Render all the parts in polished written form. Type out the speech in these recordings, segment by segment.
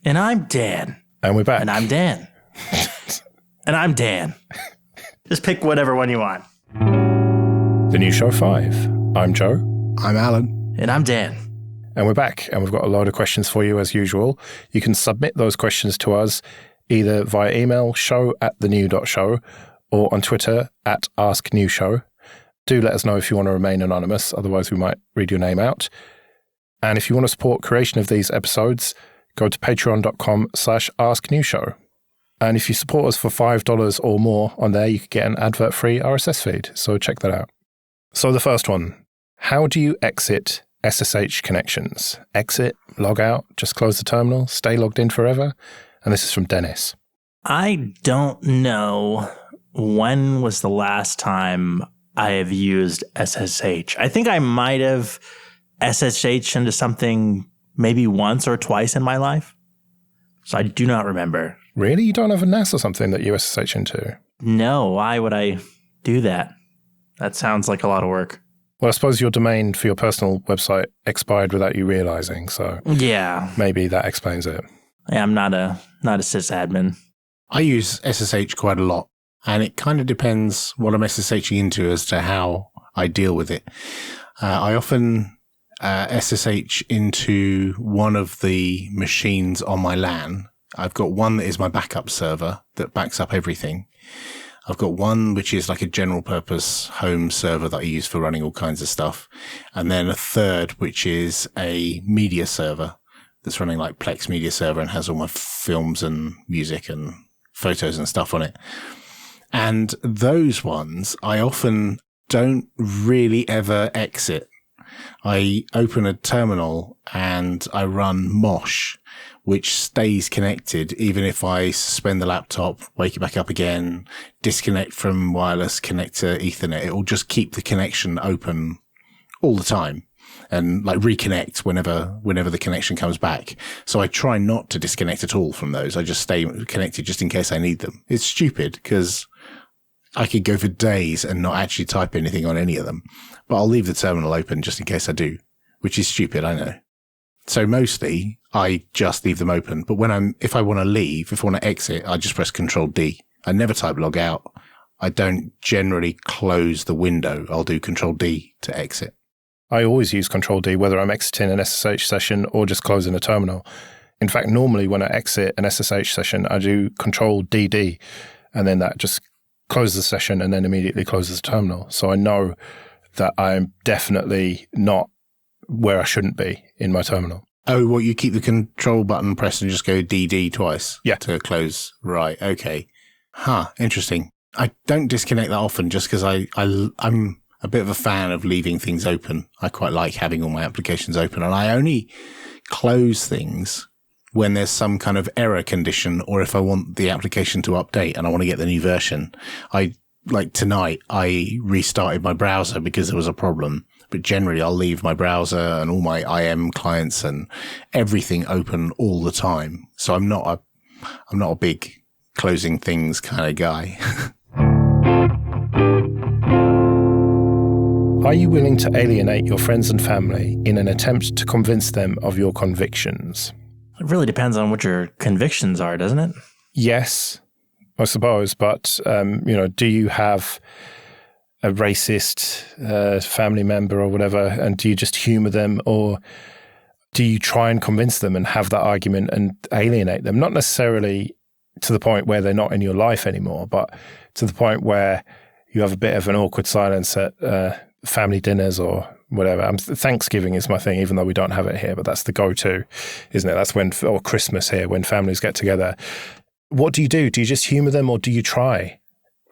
And I'm Dan. And we're back. And I'm Dan. And I'm Dan. Just pick whatever one you want. The New Show 5. I'm Joe. I'm Alan. And I'm Dan. And we're back, and we've got a load of questions for you as usual. You can submit those questions to us either via email, show@thenew.show, or on Twitter @AskNewShow. Do let us know if you want to remain anonymous, otherwise we might read your name out. And if you want to support creation of these episodes, go to patreon.com/AskNewShow. And if you support us for $5 or more on there, you could get an advert-free RSS feed, so check that out. So the first one, how do you exit SSH connections? Exit, log out, just close the terminal, stay logged in forever? And this is from Dennis. I don't know when was the last time I have used SSH. I think I might have SSH'd into something maybe once or twice in my life. So I do not remember. Really? You don't have a NAS or something that you SSH into? No, why would I do that? That sounds like a lot of work. Well, I suppose your domain for your personal website expired without you realizing, so yeah, maybe that explains it. Yeah, I'm not a sysadmin. I use SSH quite a lot, and it kind of depends what I'm SSHing into as to how I deal with it. I often SSH into one of the machines on my LAN. I've got one that is my backup server that backs up everything. I've got one which is like a general purpose home server that I use for running all kinds of stuff. And then a third, which is a media server that's running like Plex media server and has all my films and music and photos and stuff on it. And those ones, I often don't really ever exit. I open a terminal and I run Mosh, which stays connected even if I suspend the laptop, wake it back up again, disconnect from wireless, connect to Ethernet. It will just keep the connection open all the time and like reconnect whenever the connection comes back. So I try not to disconnect at all from those. I just stay connected just in case I need them. It's stupid because I could go for days and not actually type anything on any of them, but I'll leave the terminal open just in case I do, which is stupid, I know. So mostly I just leave them open, but if I want to leave, if I want to exit, I just press Control-D. I never type log out. I don't generally close the window. I'll do Control-D to exit. I always use Control-D whether I'm exiting an SSH session or just closing a terminal. In fact, normally when I exit an SSH session, I do Control-DD, and then that just closes the session and then immediately closes the terminal. So I know that I'm definitely not where I shouldn't be in my terminal. Oh, well, you keep the control button pressed and just go DD twice? Yeah. To close. Right, okay. Interesting. I don't disconnect that often just because I'm a bit of a fan of leaving things open. I quite like having all my applications open, and I only close things when there's some kind of error condition or if I want the application to update and I want to get the new version. Like tonight, I restarted my browser because there was a problem. But generally, I'll leave my browser and all my IM clients and everything open all the time. So I'm not a big closing things kind of guy. Are you willing to alienate your friends and family in an attempt to convince them of your convictions? It really depends on what your convictions are, doesn't it? Yes, I suppose. But, do you have a racist family member or whatever, and do you just humor them, or do you try and convince them and have that argument and alienate them? Not necessarily to the point where they're not in your life anymore, but to the point where you have a bit of an awkward silence at family dinners or whatever. Thanksgiving is my thing, even though we don't have it here, but that's the go-to, isn't it? That's or Christmas here, when families get together. What do you do? Do you just humor them, or do you try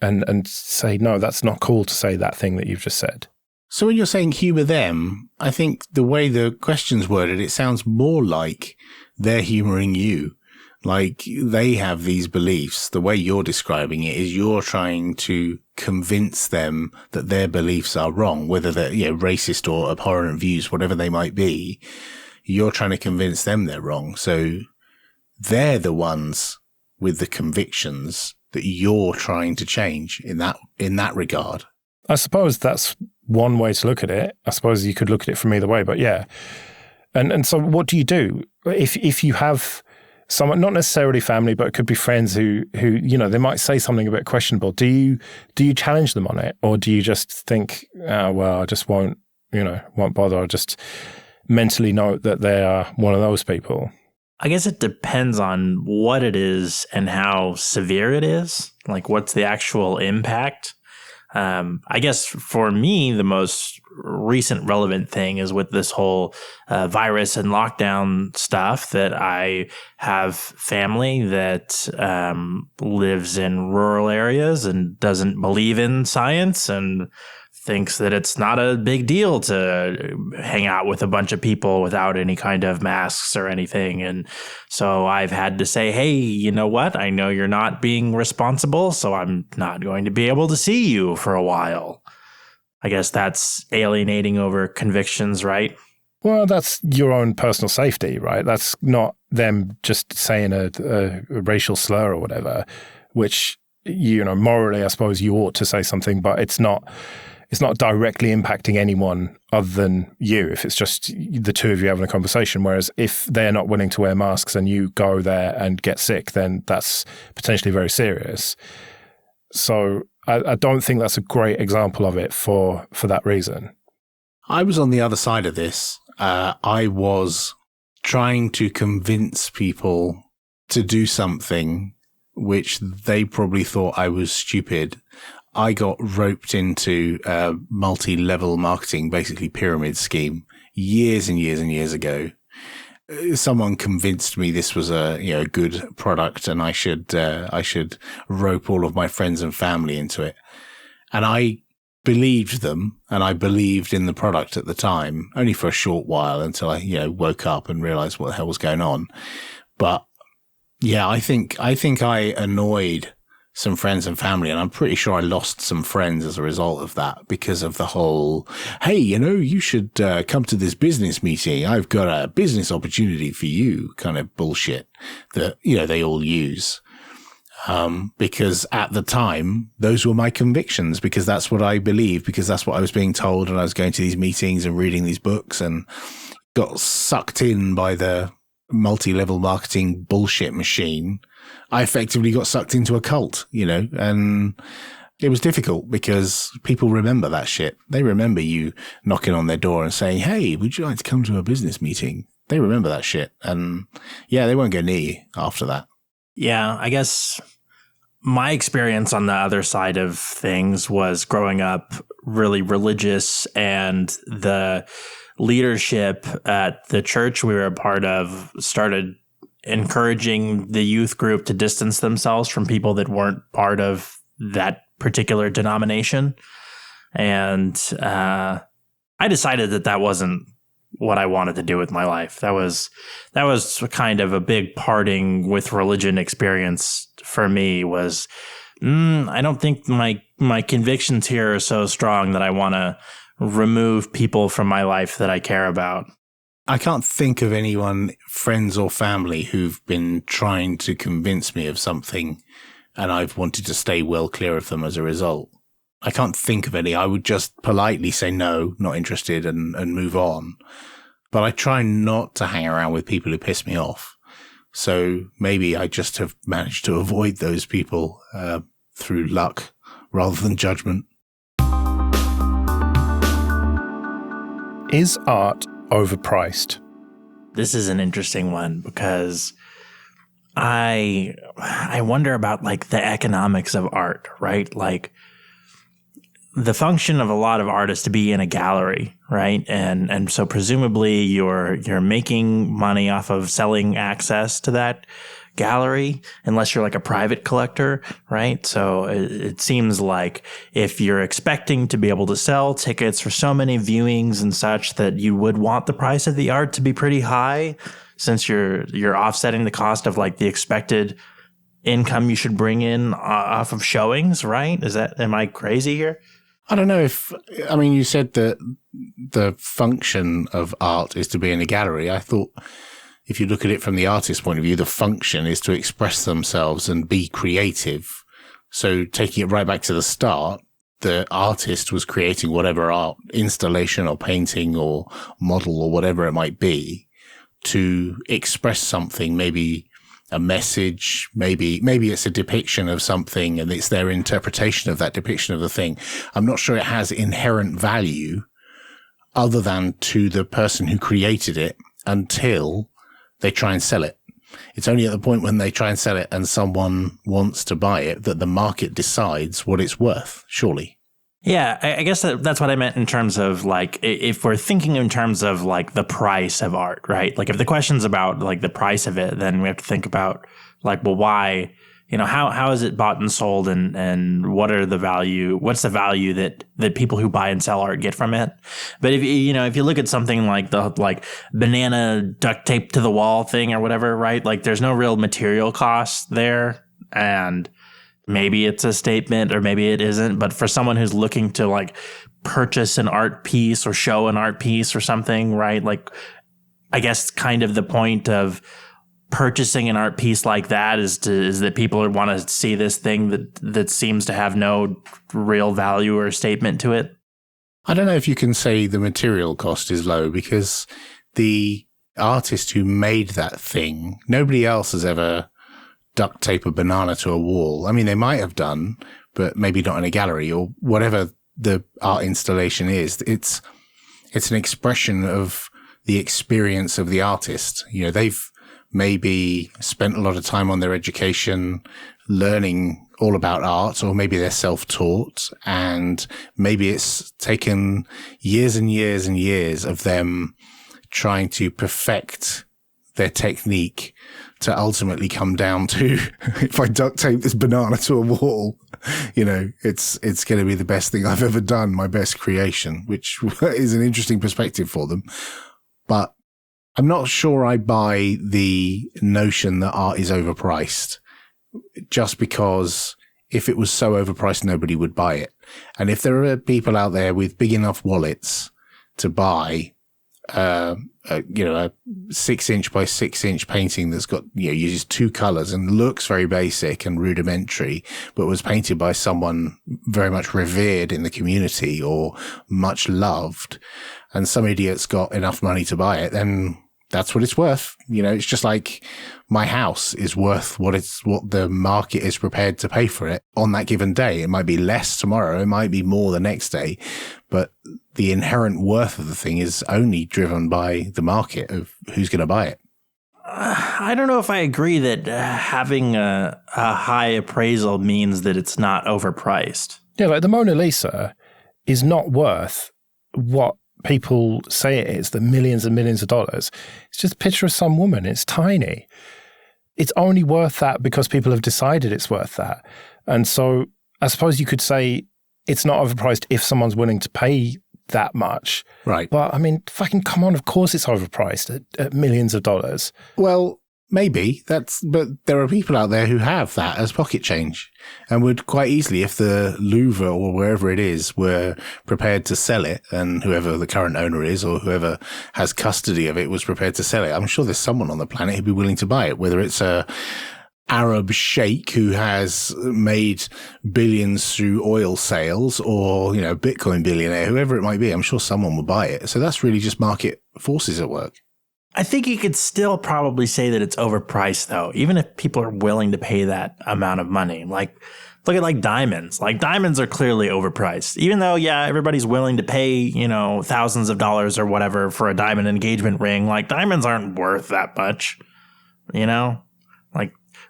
and say, no, that's not cool to say that thing that you've just said? So when you're saying humor them, I think the way the question's worded, it sounds more like they're humoring you. Like they have these beliefs. The way you're describing it is you're trying to convince them that their beliefs are wrong, whether they're racist or abhorrent views, whatever they might be. You're trying to convince them they're wrong. So they're the ones with the convictions that you're trying to change in that regard. I suppose that's one way to look at it. I suppose you could look at it from either way, but yeah. And so what do you do? If you have someone, not necessarily family, but it could be friends who they might say something a bit questionable. Do you challenge them on it, or do you just think, well, I just won't bother. I'll just mentally note that they are one of those people? I guess it depends on what it is and how severe it is. Like, what's the actual impact? I guess for me, the most recent relevant thing is with this whole virus and lockdown stuff, that I have family that lives in rural areas and doesn't believe in science and thinks that it's not a big deal to hang out with a bunch of people without any kind of masks or anything. And so I've had to say, hey, you know what? I know you're not being responsible, so I'm not going to be able to see you for a while. I guess that's alienating over convictions, right? Well, that's your own personal safety, right? That's not them just saying a racial slur or whatever, which, morally, I suppose you ought to say something, but it's not directly impacting anyone other than you if it's just the two of you having a conversation. Whereas if they're not willing to wear masks and you go there and get sick, then that's potentially very serious. So I don't think that's a great example of it for that reason. I was on the other side of this. I was trying to convince people to do something which they probably thought I was stupid. I got roped into a multi-level marketing, basically pyramid scheme, years and years and years ago. Someone convinced me this was a good product, and I should rope all of my friends and family into it. And I believed them, and I believed in the product at the time, only for a short while until I woke up and realized what the hell was going on. But yeah, I think I annoyed some friends and family, and I'm pretty sure I lost some friends as a result of that, because of the whole, hey, you should come to this business meeting. I've got a business opportunity for you kind of bullshit that, they all use. Because at the time, those were my convictions, because that's what I believed, because that's what I was being told when I was going to these meetings and reading these books, and got sucked in by the multi-level marketing bullshit machine. I effectively got sucked into a cult, and it was difficult because people remember that shit. They remember you knocking on their door and saying, hey, would you like to come to a business meeting? They remember that shit. And yeah, they won't go near you after that. Yeah, I guess my experience on the other side of things was growing up really religious, and the leadership at the church we were a part of started encouraging the youth group to distance themselves from people that weren't part of that particular denomination. And I decided that wasn't what I wanted to do with my life. That was kind of a big parting with religion experience for me. Was I don't think my convictions here are so strong that I want to remove people from my life that I care about. I can't think of anyone, friends or family, who've been trying to convince me of something, and I've wanted to stay well clear of them as a result. I can't think of any. I would just politely say no, not interested, and move on. But I try not to hang around with people who piss me off. So maybe I just have managed to avoid those people through luck rather than judgment. Is art overpriced? This is an interesting one, because I wonder about like the economics of art, right? Like the function of a lot of art is to be in a gallery, right? And so presumably you're making money off of selling access to that gallery, unless you're like a private collector, right? So it seems like if you're expecting to be able to sell tickets for so many viewings and such, that you would want the price of the art to be pretty high, since you're offsetting the cost of like the expected income you should bring in off of showings, right? Am I crazy here? I don't know you said that the function of art is to be in a gallery. I thought, if you look at it from the artist's point of view, the function is to express themselves and be creative. So taking it right back to the start, the artist was creating whatever art, installation or painting or model or whatever it might be, to express something, maybe a message. Maybe it's a depiction of something and it's their interpretation of that depiction of the thing. I'm not sure it has inherent value other than to the person who created it until they try and sell it. It's only at the point when they try and sell it and someone wants to buy it that the market decides what it's worth, surely. Yeah, I guess that's what I meant in terms of like, if we're thinking in terms of like the price of art, right? Like if the question's about like the price of it, then we have to think about like, well, why, how is it bought and sold and what's the value that people who buy and sell art get from it? But if you look at something like the banana duct tape to the wall thing or whatever, right? Like there's no real material cost there, and maybe it's a statement or maybe it isn't. But for someone who's looking to like purchase an art piece or show an art piece or something, right? Like I guess kind of the point of purchasing an art piece like that is that people want to see this thing that seems to have no real value or statement to it. I don't know if you can say the material cost is low, because the artist who made that thing, nobody else has ever duct tape a banana to a wall. I mean, they might have done, but maybe not in a gallery or whatever the art installation is. It's an expression of the experience of the artist. They've maybe spent a lot of time on their education learning all about art, or maybe they're self-taught, and maybe it's taken years and years and years of them trying to perfect their technique to ultimately come down to, if I duct tape this banana to a wall, it's going to be the best thing I've ever done, my best creation, which is an interesting perspective for them. But I'm not sure I buy the notion that art is overpriced, just because if it was so overpriced, nobody would buy it. And if there are people out there with big enough wallets to buy a 6-inch by 6-inch painting that's got, uses 2 colors and looks very basic and rudimentary, but was painted by someone very much revered in the community or much loved, and some idiot's got enough money to buy it, then that's what it's worth. It's just like my house is worth what the market is prepared to pay for it on that given day. It might be less tomorrow. It might be more the next day, but the inherent worth of the thing is only driven by the market of who's going to buy it. I don't know if I agree that having a high appraisal means that it's not overpriced. Yeah, like the Mona Lisa is not worth what people say it is, the millions and millions of dollars. It's just a picture of some woman. It's tiny. It's only worth that because people have decided it's worth that. And so I suppose you could say it's not overpriced if someone's willing to pay that much. Right. But I mean, fucking come on, of course it's overpriced at millions of dollars. Well, maybe but there are people out there who have that as pocket change and would quite easily, if the Louvre or wherever it is were prepared to sell it, and whoever the current owner is or whoever has custody of it was prepared to sell it, I'm sure there's someone on the planet who'd be willing to buy it, whether it's a Arab sheikh who has made billions through oil sales or, Bitcoin billionaire, whoever it might be. I'm sure someone will buy it. So that's really just market forces at work. I think you could still probably say that it's overpriced, though, even if people are willing to pay that amount of money. Like, look at like diamonds. Like diamonds are clearly overpriced, even though, yeah, everybody's willing to pay, thousands of dollars or whatever for a diamond engagement ring. Like diamonds aren't worth that much,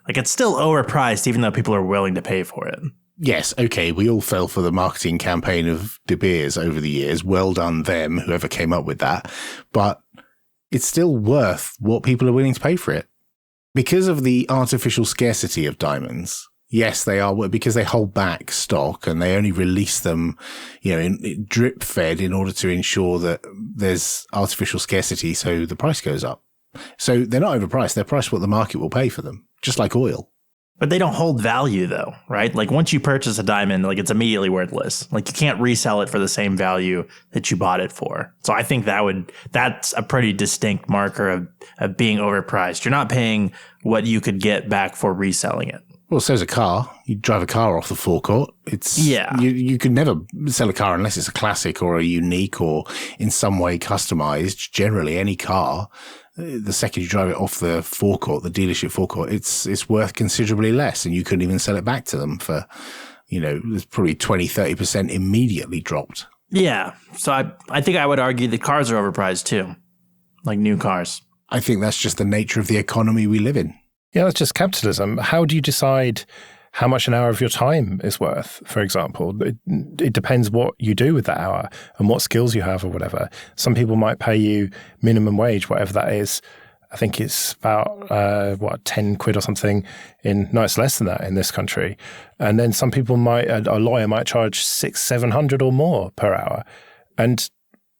like it's still overpriced, even though people are willing to pay for it. Yes, okay, we all fell for the marketing campaign of De Beers over the years. Well done them, whoever came up with that. But it's still worth what people are willing to pay for it. Because of the artificial scarcity of diamonds, yes, they are, because they hold back stock and they only release them, drip fed in order to ensure that there's artificial scarcity, so the price goes up. So they're not overpriced, they're priced what the market will pay for them, just like oil. But they don't hold value, though, right? Like once you purchase a diamond, like it's immediately worthless. Like you can't resell it for the same value that you bought it for. So I think that's a pretty distinct marker of being overpriced. You're not paying what you could get back for reselling it. Well, so's a car. You drive a car off the forecourt. You could never sell a car unless it's a classic or a unique or in some way customized. Generally, any car the second you drive it off the forecourt, the dealership forecourt, it's worth considerably less, and you couldn't even sell it back to them for, there's probably 20-30% immediately dropped. Yeah. So I think I would argue that cars are overpriced too, like new cars. I think that's just the nature of the economy we live in. Yeah, that's just capitalism. How do you decide how much an hour of your time is worth, for example? It depends what you do with that hour and what skills you have or whatever. Some people might pay you minimum wage, whatever that is. I think it's about, 10 quid or something. No, it's less than that in this country. And then some people a lawyer might charge 600-700 or more per hour. And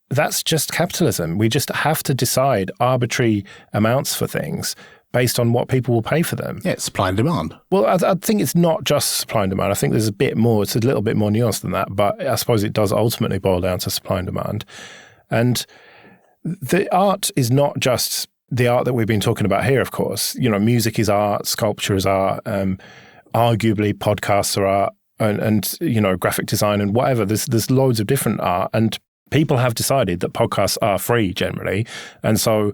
that's just capitalism. We just have to decide arbitrary amounts for things based on what people will pay for them. Yeah, supply and demand. Well, I think it's not just supply and demand. I think there's a bit more. It's a little bit more nuanced than that. But I suppose it does ultimately boil down to supply and demand. And the art is not just the art that we've been talking about here, of course. Music is art, sculpture is art, arguably podcasts are art, and graphic design and whatever. There's loads of different art. And people have decided that podcasts are free generally. And so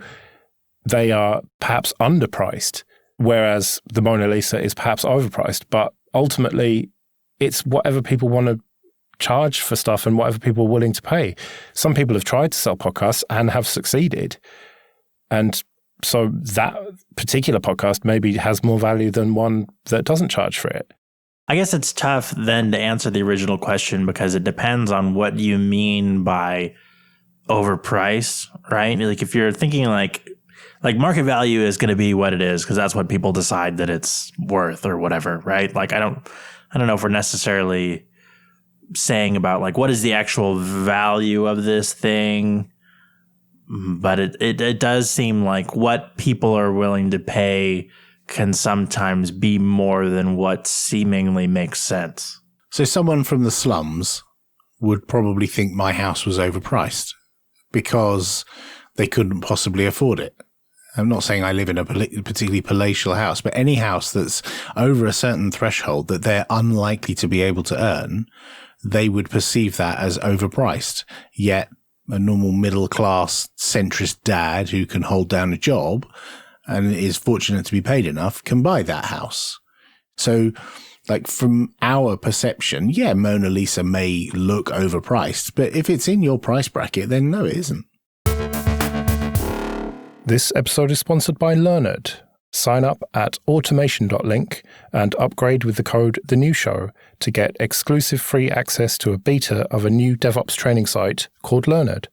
they are perhaps underpriced, whereas the Mona Lisa is perhaps overpriced. But ultimately, it's whatever people want to charge for stuff and whatever people are willing to pay. Some people have tried to sell podcasts and have succeeded. And so that particular podcast maybe has more value than one that doesn't charge for it. I guess it's tough then to answer the original question because it depends on what you mean by overpriced, right? Like if you're thinking like market value is going to be what it is because that's what people decide that it's worth or whatever, right? Like I don't know if we're necessarily saying about like what is the actual value of this thing, but it does seem like what people are willing to pay can sometimes be more than what seemingly makes sense. So someone from the slums would probably think my house was overpriced because they couldn't possibly afford it. I'm not saying I live in a particularly palatial house, but any house that's over a certain threshold that they're unlikely to be able to earn, they would perceive that as overpriced. Yet a normal middle-class centrist dad who can hold down a job and is fortunate to be paid enough can buy that house. So, like from our perception, yeah, Mona Lisa may look overpriced, but if it's in your price bracket, then no, it isn't. This episode is sponsored by Learned. Sign up at automation.link and upgrade with the code TheNewShow to get exclusive free access to a beta of a new DevOps training site called Learned.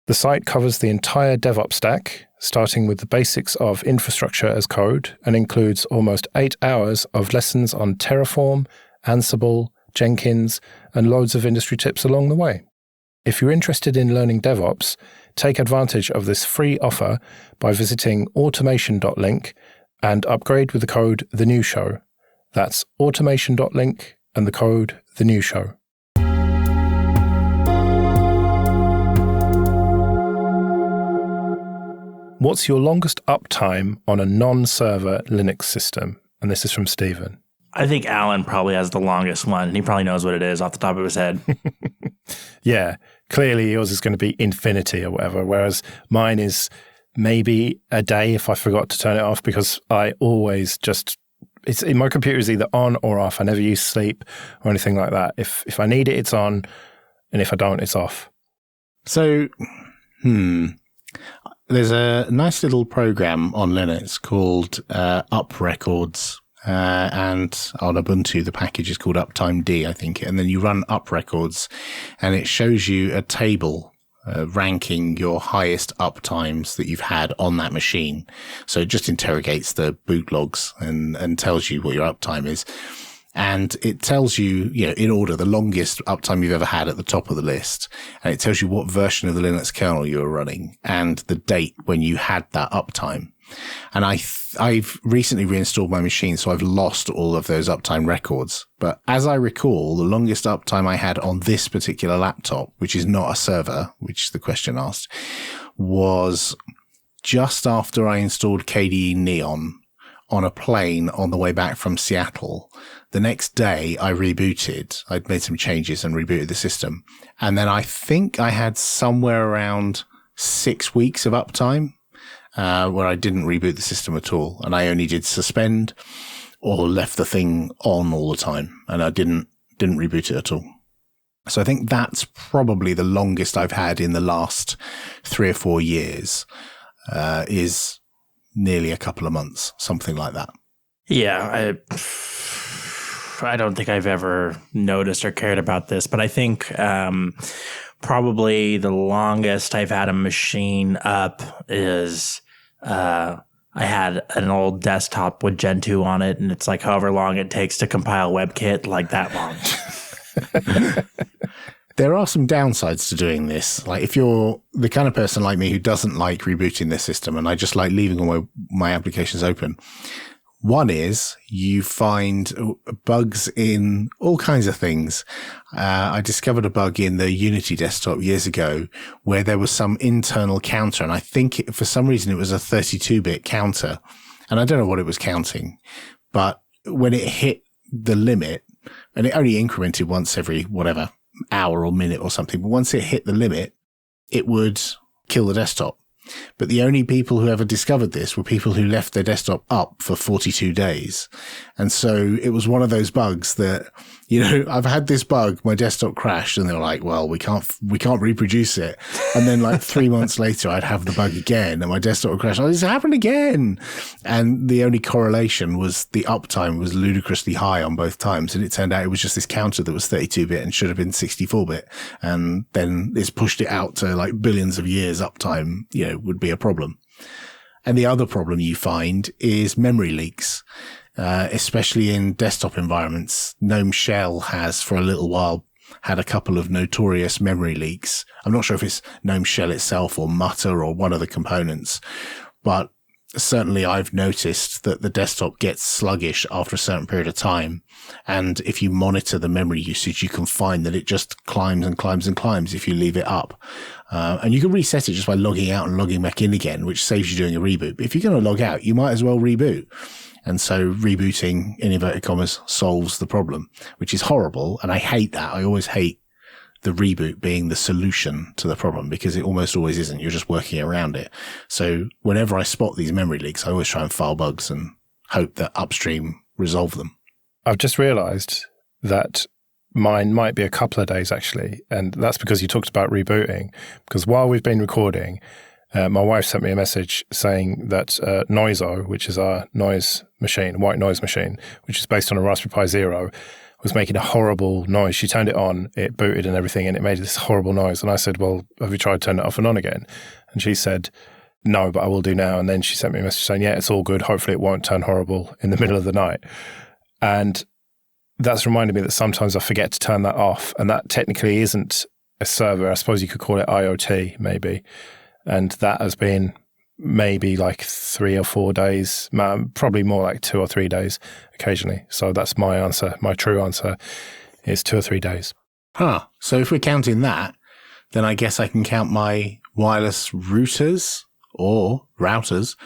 The site covers the entire DevOps stack, starting with the basics of infrastructure as code, and includes almost 8 hours of lessons on Terraform, Ansible, Jenkins, and loads of industry tips along the way. If you're interested in learning DevOps, take advantage of this free offer by visiting automation.link and upgrade with the code TheNewShow. That's automation.link and the code TheNewShow. What's your longest uptime on a non-server Linux system? And this is from Stephen. I think Alan probably has the longest one, and he probably knows what it is off the top of his head. Yeah, clearly yours is going to be infinity or whatever, whereas mine is maybe a day if I forgot to turn it off, because I always it's in my computer is either on or off. I never use sleep or anything like that. If I need it, it's on, and if I don't, it's off. So, there's a nice little program on Linux called Up Records. And on Ubuntu, the package is called Uptime D, I think. And then you run Up Records and it shows you a table ranking your highest uptimes that you've had on that machine. So it just interrogates the boot logs and tells you what your uptime is. And it tells you, in order, the longest uptime you've ever had at the top of the list. And it tells you what version of the Linux kernel you were running and the date when you had that uptime. And I've recently reinstalled my machine, so I've lost all of those uptime records. But as I recall, the longest uptime I had on this particular laptop, which is not a server, which the question asked, was just after I installed KDE Neon on a plane on the way back from Seattle. The next day I rebooted. I'd made some changes and rebooted the system. And then I think I had somewhere around 6 weeks of uptime. where I didn't reboot the system at all. And I only did suspend or left the thing on all the time. And I didn't reboot it at all. So I think that's probably the longest I've had in the last 3 or 4 years, is nearly a couple of months, something like that. Yeah, I don't think I've ever noticed or cared about this, but I think probably the longest I've had a machine up is I had an old desktop with Gen 2 on it, and it's like however long it takes to compile WebKit, like that long. There are some downsides to doing this. Like if you're the kind of person like me who doesn't like rebooting their system and I just like leaving all my applications open. One is you find bugs in all kinds of things. I discovered a bug in the Unity desktop years ago where there was some internal counter. And I think for some reason it was a 32-bit counter. And I don't know what it was counting, but when it hit the limit, and it only incremented once every whatever hour or minute or something, but once it hit the limit, it would kill the desktop. But the only people who ever discovered this were people who left their desktop up for 42 days. And so it was one of those bugs that, you know, I've had this bug, my desktop crashed, and they were like, well, we can't reproduce it. And then like 3 months later, I'd have the bug again and my desktop would crash. Oh, this happened again. And the only correlation was the uptime was ludicrously high on both times. And it turned out it was just this counter that was 32-bit and should have been 64-bit. And then it's pushed it out to like billions of years uptime, you know, would be a problem. And the other problem you find is memory leaks. Especially in desktop environments. GNOME Shell has for a little while had a couple of notorious memory leaks. I'm not sure if it's GNOME Shell itself or Mutter or one of the components, but certainly I've noticed that the desktop gets sluggish after a certain period of time. And if you monitor the memory usage, you can find that it just climbs and climbs and climbs if you leave it up. And you can reset it just by logging out and logging back in again, which saves you doing a reboot. But if you're going to log out, you might as well reboot. And so rebooting, in inverted commas, solves the problem, which is horrible. And I hate that. I always hate the reboot being the solution to the problem because it almost always isn't. You're just working around it. So whenever I spot these memory leaks, I always try and file bugs and hope that upstream resolve them. I've just realized that mine might be a couple of days actually. And that's because you talked about rebooting, because while we've been recording, my wife sent me a message saying that Noizo, which is our noise machine, white noise machine, which is based on a Raspberry Pi Zero, was making a horrible noise. She turned it on, it booted and everything, and it made this horrible noise. And I said, well, have you tried turning it off and on again? And she said, no, but I will do now. And then she sent me a message saying, yeah, it's all good. Hopefully it won't turn horrible in the middle of the night. And that's reminded me that sometimes I forget to turn that off. And that technically isn't a server. I suppose you could call it IoT maybe. And that has been maybe like 3 or 4 days, probably more like 2 or 3 days occasionally. So that's my answer. My true answer is 2 or 3 days. Huh. So if we're counting that, then I guess I can count my wireless routers or routers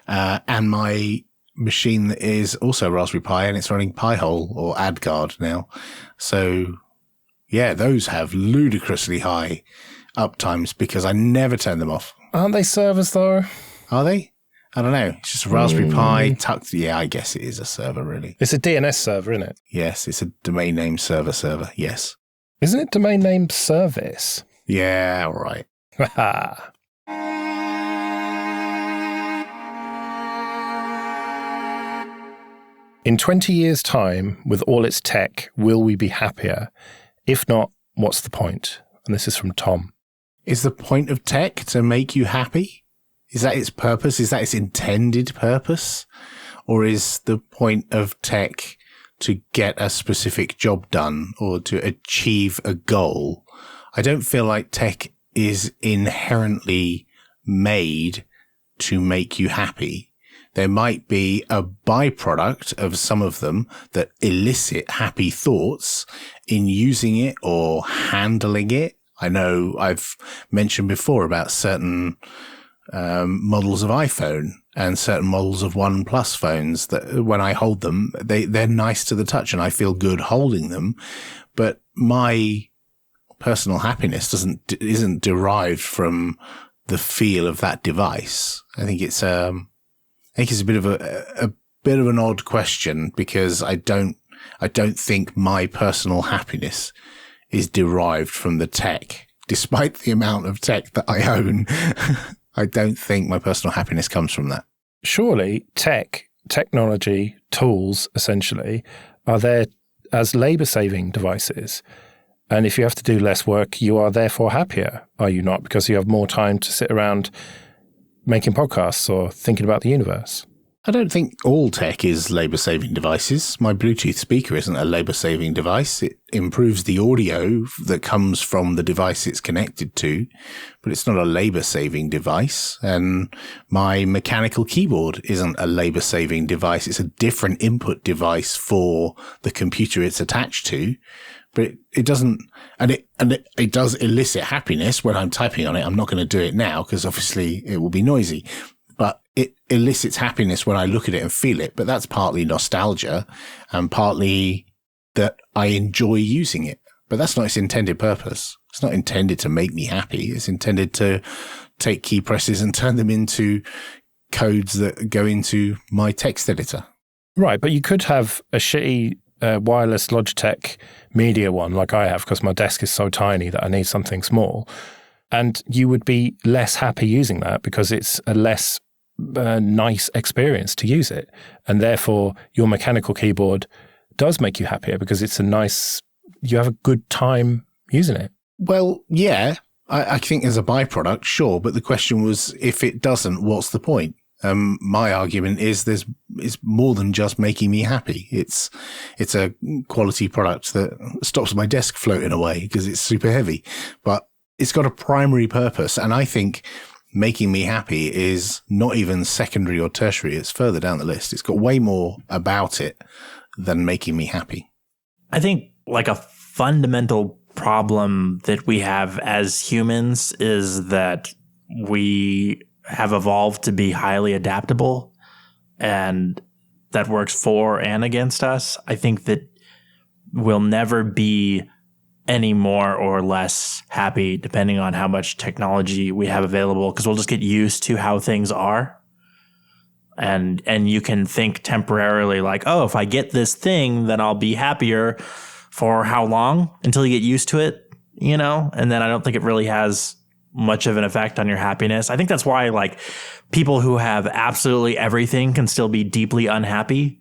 and my machine that is also Raspberry Pi and it's running Pi-hole or AdGuard now. So yeah, those have ludicrously high uptimes because I never turn them off. Aren't they servers though? Are they? I don't know. It's just a Raspberry Pi tucked. Yeah, I guess it is a server really. It's a DNS server, isn't it? Yes, it's a domain name server. Yes. Isn't it domain name service? Yeah, all right. In 20 years' time, with all its tech, will we be happier? If not, what's the point? And this is from Tom. Is the point of tech to make you happy? Is that its purpose? Is that its intended purpose? Or is the point of tech to get a specific job done or to achieve a goal? I don't feel like tech is inherently made to make you happy. There might be a byproduct of some of them that elicit happy thoughts in using it or handling it. I know I've mentioned before about certain models of iPhone and certain models of OnePlus phones that when I hold them, they're nice to the touch and I feel good holding them. But my personal happiness isn't derived from the feel of that device. I think it's a bit of a bit of an odd question, because I don't think my personal happiness is derived from the tech, despite the amount of tech that I own. I don't think my personal happiness comes from that. Surely technology, tools, essentially, are there as labor-saving devices. And if you have to do less work, you are therefore happier, are you not? Because you have more time to sit around making podcasts or thinking about the universe. I don't think all tech is labor-saving devices. My Bluetooth speaker isn't a labor-saving device. It improves the audio that comes from the device it's connected to, but it's not a labor-saving device. And my mechanical keyboard isn't a labor-saving device. It's a different input device for the computer it's attached to. But it doesn't, and it does elicit happiness when I'm typing on it. I'm not going to do it now because obviously it will be noisy. But it elicits happiness when I look at it and feel it. But that's partly nostalgia and partly that I enjoy using it. But that's not its intended purpose. It's not intended to make me happy. It's intended to take key presses and turn them into codes that go into my text editor. Right, but you could have a shitty wireless Logitech media one like I have, because my desk is so tiny that I need something small. And you would be less happy using that because it's a less nice experience to use it. And therefore, your mechanical keyboard does make you happier because it's you have a good time using it. Well, yeah, I think as a byproduct, sure. But the question was, if it doesn't, what's the point? My argument is it's more than just making me happy. It's a quality product that stops my desk floating away because it's super heavy, but it's got a primary purpose. And I think making me happy is not even secondary or tertiary. It's further down the list. It's got way more about it than making me happy. I think like a fundamental problem that we have as humans is that we have evolved to be highly adaptable, and that works for and against us. I think that we'll never be any more or less happy depending on how much technology we have available, because we'll just get used to how things are. And you can think temporarily like, oh, if I get this thing, then I'll be happier. For how long? Until you get used to it, you know? And then I don't think it really has much of an effect on your happiness. I think that's why like people who have absolutely everything can still be deeply unhappy,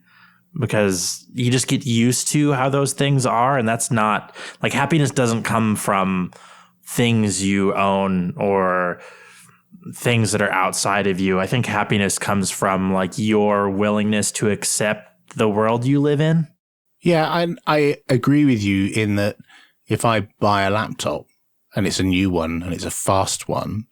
because you just get used to how those things are. And that's not like, happiness doesn't come from things you own or things that are outside of you. I think happiness comes from like your willingness to accept the world you live in. Yeah, I agree with you in that if I buy a laptop and it's a new one and it's a fast one,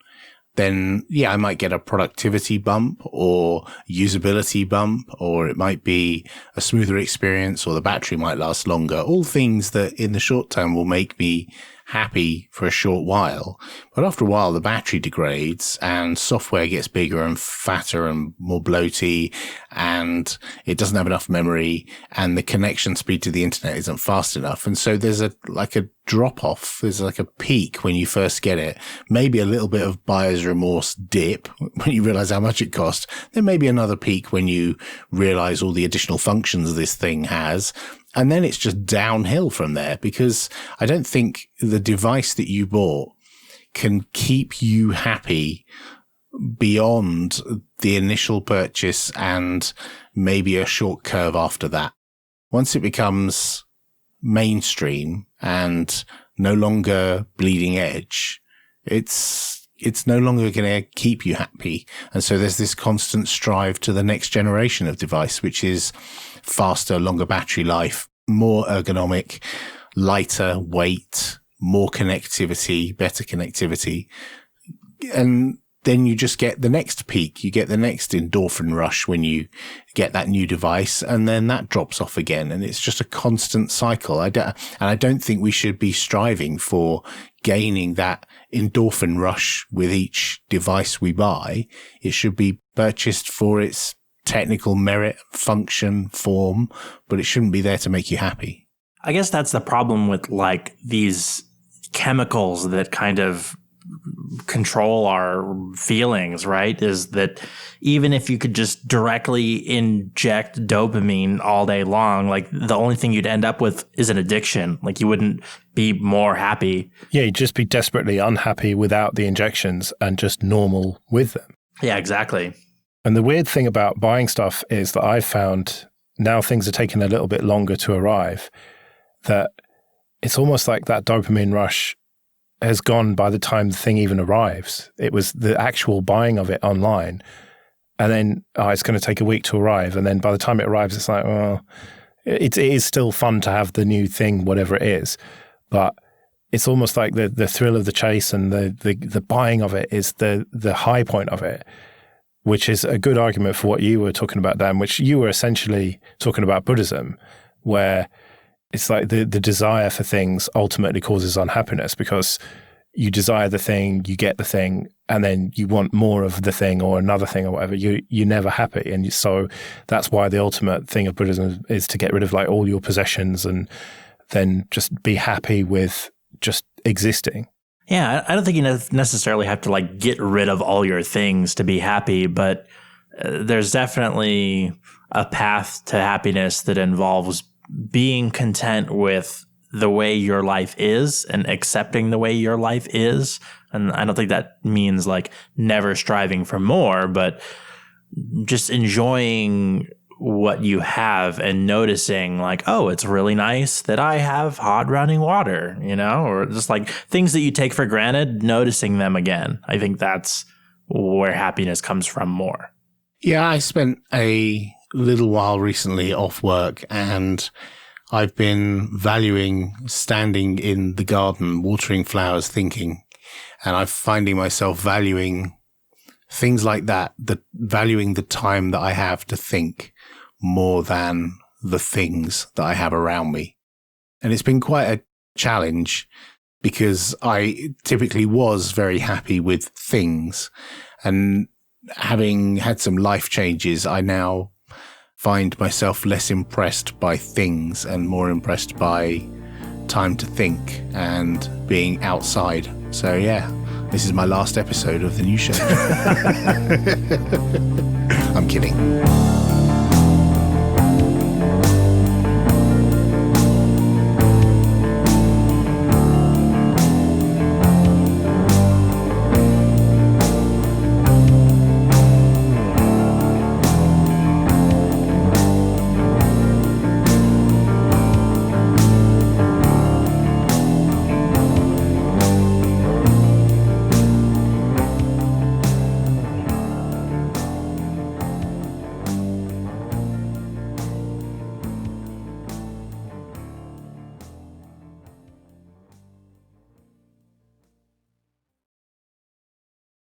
then yeah, I might get a productivity bump or usability bump, or it might be a smoother experience, or the battery might last longer. All things that in the short term will make me happy for a short while. But after a while, the battery degrades and software gets bigger and fatter and more bloaty, and it doesn't have enough memory, and the connection speed to the internet isn't fast enough. And so there's a drop off. There's like a peak when you first get it, maybe a little bit of buyer's remorse dip when you realize how much it costs. There may be another peak when you realize all the additional functions this thing has. And then it's just downhill from there, because I don't think the device that you bought can keep you happy beyond the initial purchase and maybe a short curve after that. Once it becomes mainstream and no longer bleeding edge, it's no longer going to keep you happy. And so there's this constant strive to the next generation of device, which is faster, longer battery life, more ergonomic, lighter weight, more connectivity, better connectivity. And then you just get the next peak. You get the next endorphin rush when you get that new device, and then that drops off again. And it's just a constant cycle. I don't think we should be striving for gaining that endorphin rush with each device we buy. It should be purchased for its technical merit, function, form, but it shouldn't be there to make you happy. I guess that's the problem with like these chemicals that kind of control our feelings, right? Is that even if you could just directly inject dopamine all day long, like the only thing you'd end up with is an addiction. Like you wouldn't be more happy. Yeah, you'd just be desperately unhappy without the injections and just normal with them. Yeah, exactly. And the weird thing about buying stuff is that I've found now things are taking a little bit longer to arrive, that it's almost like that dopamine rush has gone by the time the thing even arrives. It was the actual buying of it online. And then it's going to take a week to arrive. And then by the time it arrives, it's like, well, it is still fun to have the new thing, whatever it is. But it's almost like the thrill of the chase and the buying of it is the high point of it, which is a good argument for what you were talking about, Dan, which you were essentially talking about Buddhism, where it's like the desire for things ultimately causes unhappiness because you desire the thing, you get the thing, and then you want more of the thing or another thing or whatever. You're never happy. And so that's why the ultimate thing of Buddhism is to get rid of like all your possessions and then just be happy with just existing. Yeah, I don't think you necessarily have to like get rid of all your things to be happy, but there's definitely a path to happiness that involves being content with the way your life is and accepting the way your life is. And I don't think that means like never striving for more, but just enjoying what you have and noticing like, oh, it's really nice that I have hot running water, or just like things that you take for granted, noticing them again. I think that's where happiness comes from more. Yeah, I spent a little while recently off work and I've been valuing standing in the garden, watering flowers, thinking, and I'm finding myself valuing things like that, valuing the time that I have to think more than the things that I have around me. And it's been quite a challenge because I typically was very happy with things, and having had some life changes, I now find myself less impressed by things and more impressed by time to think and being outside. So yeah, this is my last episode of the new show. I'm kidding.